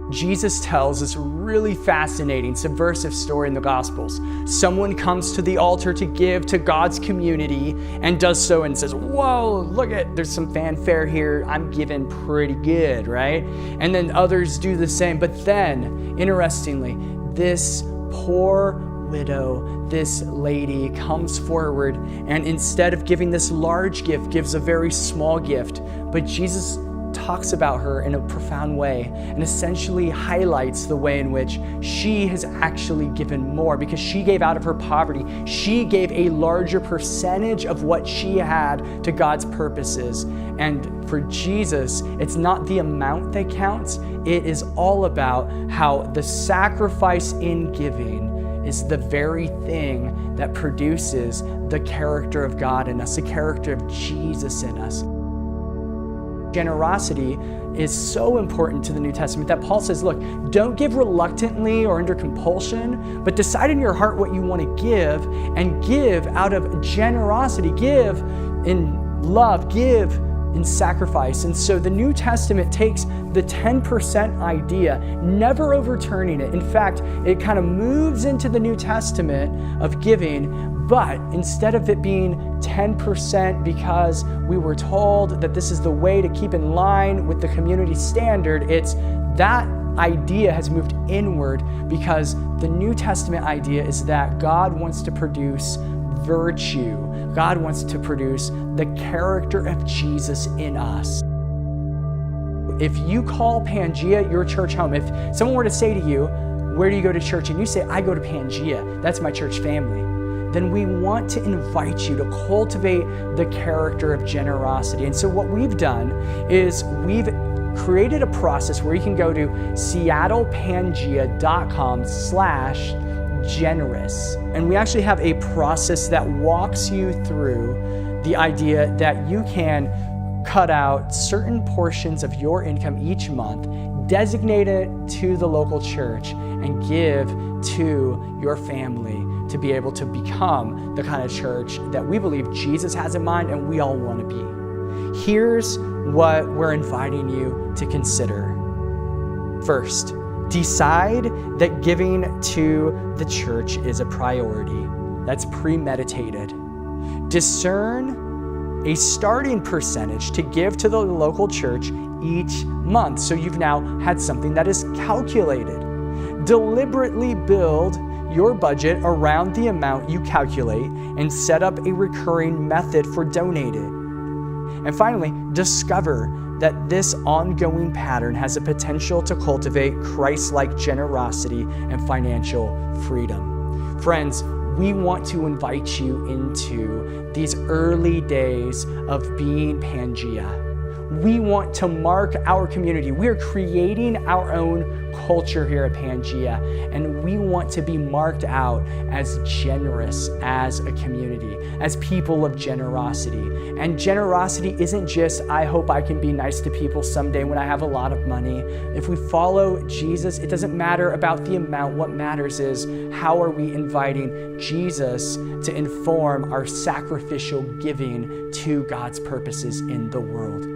Jesus tells this really fascinating, subversive story in the Gospels. Someone comes to the altar to give to God's community and does so and says, whoa, look there's some fanfare here. I'm giving pretty good, right? And then others do the same. But then, interestingly, this poor widow, this lady comes forward and instead of giving this large gift, gives a very small gift. But Jesus talks about her in a profound way and essentially highlights the way in which she has actually given more because she gave out of her poverty. She gave a larger percentage of what she had to God's purposes. And for Jesus, it's not the amount that counts. It is all about how the sacrifice in giving is the very thing that produces the character of God in us, the character of Jesus in us. Generosity is so important to the New Testament that Paul says, look, don't give reluctantly or under compulsion, but decide in your heart what you want to give and give out of generosity. Give in love, give in sacrifice. And so the New Testament takes the 10% idea, never overturning it. In fact, it kind of moves into the New Testament of giving, but instead of it being 10% because we were told that this is the way to keep in line with the community standard, it's that idea has moved inward because the New Testament idea is that God wants to produce virtue. God wants to produce the character of Jesus in us. If you call Pangea your church home, if someone were to say to you, where do you go to church? And you say, I go to Pangea, that's my church family. Then we want to invite you to cultivate the character of generosity. And so what we've done is we've created a process where you can go to seattlepangea.com/generous. And we actually have a process that walks you through the idea that you can cut out certain portions of your income each month, designate it to the local church, and give to your family to be able to become the kind of church that we believe Jesus has in mind and we all want to be. Here's what we're inviting you to consider. First, decide that giving to the church is a priority. That's premeditated. Discern a starting percentage to give to the local church each month. So you've now had something that is calculated. Deliberately build your budget around the amount you calculate and set up a recurring method for donating. And finally, discover that this ongoing pattern has the potential to cultivate Christ-like generosity and financial freedom. Friends, we want to invite you into these early days of being Pangea. We want to mark our community. We are creating our own culture here at Pangea, and we want to be marked out as generous as a community, as people of generosity. And generosity isn't just, I hope I can be nice to people someday when I have a lot of money. If we follow Jesus, it doesn't matter about the amount. What matters is how are we inviting Jesus to inform our sacrificial giving to God's purposes in the world.